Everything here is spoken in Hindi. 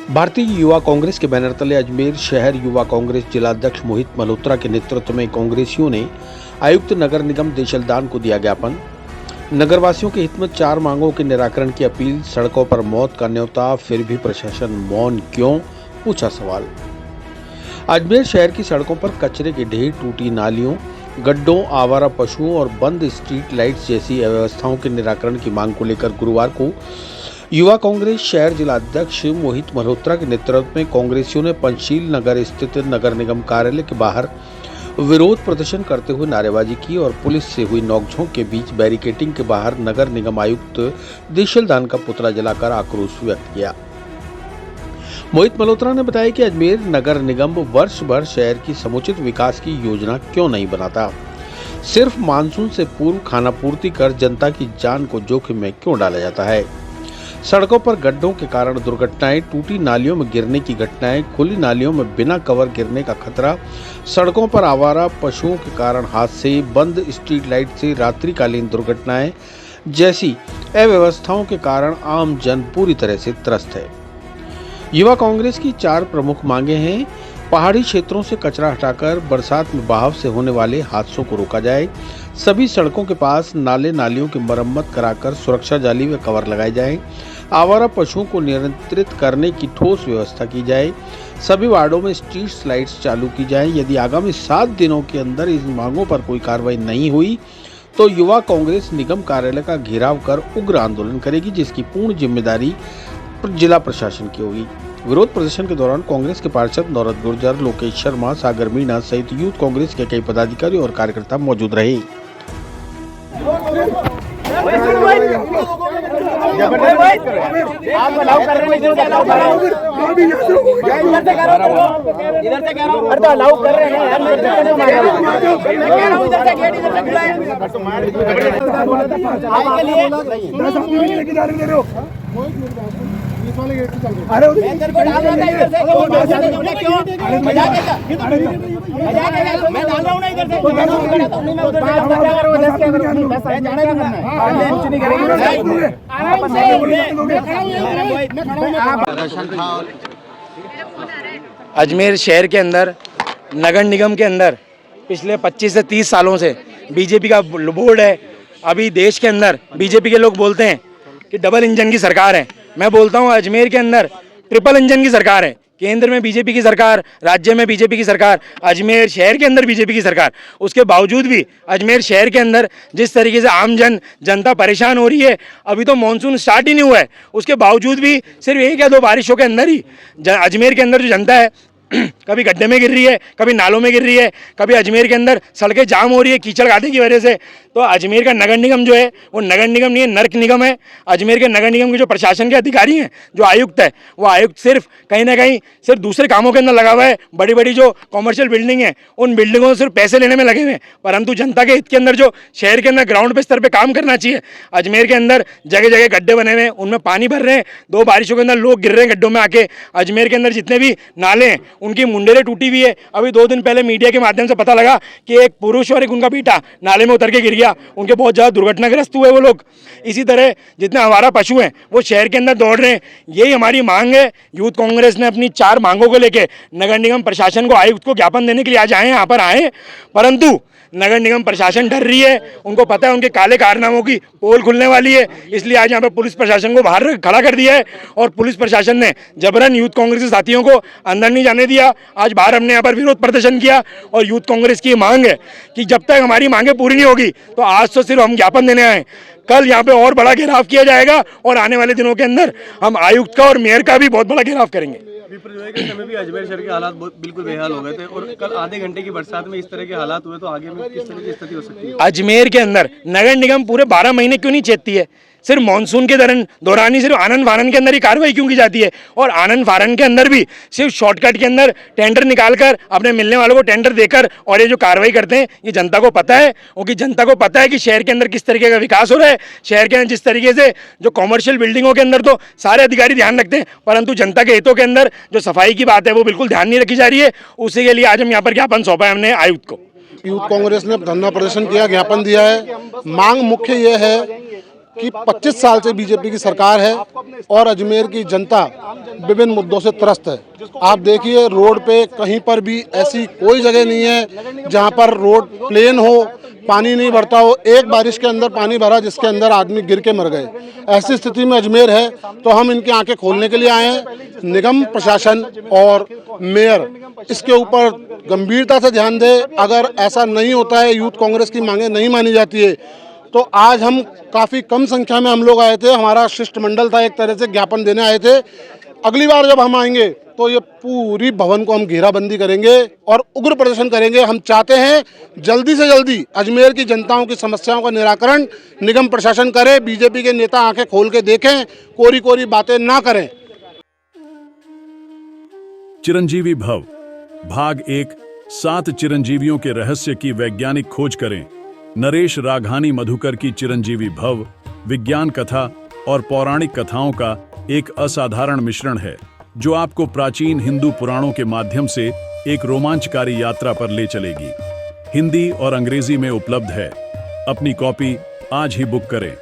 भारतीय युवा कांग्रेस के बैनर तले अजमेर शहर युवा कांग्रेस जिलाध्यक्ष मोहित मल्होत्रा के नेतृत्व में कांग्रेसियों ने आयुक्त नगर निगम देशलदान को दिया ज्ञापन। नगरवासियों के हित में 4 मांगों के निराकरण की अपील। सड़कों पर मौत का न्योता, फिर भी प्रशासन मौन क्यों, पूछा सवाल। अजमेर शहर की सड़कों पर कचरे के ढेर, टूटी नालियों, गड्ढों, आवारा पशुओं और बंद स्ट्रीट लाइट्स जैसी अव्यवस्थाओं के निराकरण की मांग को लेकर गुरुवार को युवा कांग्रेस शहर जिलाध्यक्ष मोहित मल्होत्रा के नेतृत्व में कांग्रेसियों ने पंचशील नगर स्थित नगर निगम कार्यालय के बाहर विरोध प्रदर्शन करते हुए नारेबाजी की और पुलिस से हुई नोकझोंक के बीच बैरिकेडिंग के बाहर नगर निगम आयुक्त देशलदान का पुतला जलाकर आक्रोश व्यक्त किया। मोहित मल्होत्रा ने बताया कि अजमेर नगर निगम वर्ष भर शहर की समुचित विकास की योजना क्यों नहीं बनाता, सिर्फ मानसून से पूर्व खानापूर्ति कर जनता की जान को जोखिम में क्यों डाला जाता है। सड़कों पर गड्ढों के कारण दुर्घटनाएं, टूटी नालियों में गिरने की घटनाएं, खुली नालियों में बिना कवर गिरने का खतरा, सड़कों पर आवारा पशुओं के कारण हादसे, बंद स्ट्रीट लाइट से रात्रिकालीन दुर्घटनाएं जैसी अव्यवस्थाओं के कारण आम जन पूरी तरह से त्रस्त है। युवा कांग्रेस की 4 प्रमुख मांगे हैं। पहाड़ी क्षेत्रों से कचरा हटाकर बरसात में बहाव से होने वाले हादसों को रोका जाए। सभी सड़कों के पास नाले नालियों की मरम्मत कराकर सुरक्षा जाली व कवर लगाए जाएं। आवारा पशुओं को नियंत्रित करने की ठोस व्यवस्था की जाए। सभी वार्डों में स्ट्रीट लाइट्स चालू की जाएं। यदि आगामी 7 दिनों के अंदर इन मांगों पर कोई कार्रवाई नहीं हुई तो युवा कांग्रेस निगम कार्यालय का घेराव कर उग्र आंदोलन करेगी, जिसकी पूर्ण जिम्मेदारी जिला प्रशासन की होगी। विरोध प्रदर्शन के दौरान कांग्रेस के पार्षद नौरत गुर्जर, लोकेश शर्मा, सागर मीणा सहित यूथ कांग्रेस के कई पदाधिकारी और कार्यकर्ता मौजूद रहे। अरे इधर को डाल रहा था, इधर से क्यों मैं डाल रहा हूँ ना, इधर से मैं उधर से जाने का करना है, कुछ नहीं करेंगे। अजमेर शहर के अंदर नगर निगम के अंदर पिछले 25 से 30 सालों से बीजेपी का बोर्ड है। अभी देश के अंदर बीजेपी के लोग बोलते हैं कि डबल इंजन की सरकार है। मैं बोलता हूँ अजमेर के अंदर ट्रिपल इंजन की सरकार है। केंद्र में बीजेपी की सरकार, राज्य में बीजेपी की सरकार, अजमेर शहर के अंदर बीजेपी की सरकार। उसके बावजूद भी अजमेर शहर के अंदर जिस तरीके से आम जनता परेशान हो रही है, अभी तो मानसून स्टार्ट ही नहीं हुआ है, उसके बावजूद भी सिर्फ 1 या 2 बारिशों के अंदर ही अजमेर के अंदर जो जनता है कभी गड्ढे में गिर रही है, कभी नालों में गिर रही है, कभी अजमेर के अंदर सड़कें जाम हो रही है कीचड़ गादे की वजह से। तो अजमेर का नगर निगम जो है वो नगर निगम नहीं है, नर्क निगम है। अजमेर के नगर निगम के जो प्रशासन के अधिकारी हैं, जो आयुक्त है, वो आयुक्त सिर्फ कहीं ना कहीं सिर्फ दूसरे कामों के अंदर लगा हुआ है। बड़ी बड़ी जो कॉमर्शियल बिल्डिंग है, उन बिल्डिंगों से सिर्फ पैसे लेने में लगे हुए हैं, परंतु जनता के हित के अंदर जो शहर के अंदर ग्राउंड पे स्तर पर काम करना चाहिए। अजमेर के अंदर जगह जगह गड्ढे बने हुए हैं, उनमें पानी भर रहे हैं, 2 बारिशों के अंदर लोग गिर रहे हैं गड्ढों में आके। अजमेर के अंदर जितने भी नाले हैं उनकी मुंडेरें टूटी हुई है। अभी 2 दिन पहले मीडिया के माध्यम से पता लगा कि एक पुरुष और एक उनका बेटा नाले में उतर के गिर गया, उनके बहुत ज़्यादा दुर्घटनाग्रस्त हुए वो लोग। इसी तरह जितने आवारा पशु हैं वो शहर के अंदर दौड़ रहे हैं। यही हमारी मांग है। यूथ कांग्रेस ने अपनी 4 मांगों को लेकर नगर निगम प्रशासन को, आयुक्त को ज्ञापन देने के लिए आज आए, यहाँ पर आए, परंतु नगर निगम प्रशासन डर रही है। उनको पता है उनके काले कारनामों की पोल खुलने वाली है, इसलिए आज यहाँ पर पुलिस प्रशासन को बाहर खड़ा कर दिया है और पुलिस प्रशासन ने जबरन यूथ कांग्रेस के साथियों को अंदर नहीं जाने दिया। आज बाहर हमने यहाँ पर विरोध प्रदर्शन किया और यूथ कांग्रेस की मांग है कि जब तक हमारी मांगे पूरी नहीं होगी तो आज तो सिर्फ हम ज्ञापन देने आए, कल यहाँ पे और बड़ा घेराव किया जाएगा और आने वाले दिनों के अंदर हम आयुक्त का और मेयर का भी बहुत बड़ा घेराव करेंगे। के समय भी अजमेर शहर के हालात बिल्कुल बेहाल हो गए थे और कल आधे घंटे की बरसात में इस तरह के हालात हुए, तो आगे में किस तरह की स्थिति हो सकती है? अजमेर के अंदर नगर निगम पूरे 12 महीने क्यों नहीं चेतती है? सिर्फ मानसून के दौरान ही सिर्फ आनंद फानन के अंदर ही कार्रवाई क्यों की जाती है? और आनंद फानन के अंदर भी सिर्फ शॉर्टकट के अंदर टेंडर निकालकर अपने मिलने वालों को टेंडर देकर और ये जो कार्रवाई करते हैं, ये जनता को पता है। क्योंकि जनता को पता है कि शहर के अंदर किस तरीके का विकास हो रहा है। शहर के अंदर जिस तरीके से जो कॉमर्शियल बिल्डिंगों के अंदर तो सारे अधिकारी ध्यान रखते हैं, परंतु जनता के हितों के अंदर जो सफाई की बात है वो बिल्कुल ध्यान नहीं रखी जा रही है। उसी के लिए आज हम यहाँ पर ज्ञापन सौंपा है हमने आयुक्त को। यूथ कांग्रेस ने धरना प्रदर्शन किया, ज्ञापन दिया है। मांग मुख्य ये है कि 25 साल से बीजेपी की सरकार है और अजमेर की जनता विभिन्न मुद्दों से त्रस्त है। आप देखिए रोड पे कहीं पर भी ऐसी कोई जगह नहीं है जहां पर रोड प्लेन हो, पानी नहीं भरता हो। एक बारिश के अंदर पानी भरा जिसके अंदर आदमी गिर के मर गए। ऐसी स्थिति में अजमेर है, तो हम इनकी आंखें खोलने के लिए आए हैं। निगम प्रशासन और मेयर इसके ऊपर गंभीरता से ध्यान दे। अगर ऐसा नहीं होता है, यूथ कांग्रेस की मांगे नहीं मानी जाती है, तो आज हम काफ़ी कम संख्या में हम लोग आए थे, हमारा शिष्टमंडल था, एक तरह से ज्ञापन देने आए थे। अगली बार जब हम आएंगे तो ये पूरी भवन को हम घेराबंदी करेंगे और उग्र प्रदर्शन करेंगे। हम चाहते हैं जल्दी से जल्दी अजमेर की जनताओं की समस्याओं का निराकरण निगम प्रशासन करे। बीजेपी के नेता आंखें खोल के देखें, कोरी कोरी बातें ना करें। चिरंजीवी भव भाग 1 7 चिरंजीवियों के रहस्य की वैज्ञानिक खोज करें। नरेश राघानी मधुकर की चिरंजीवी भव विज्ञान कथा और पौराणिक कथाओं का एक असाधारण मिश्रण है जो आपको प्राचीन हिंदू पुराणों के माध्यम से एक रोमांचकारी यात्रा पर ले चलेगी। हिंदी और अंग्रेजी में उपलब्ध है। अपनी कॉपी आज ही बुक करें।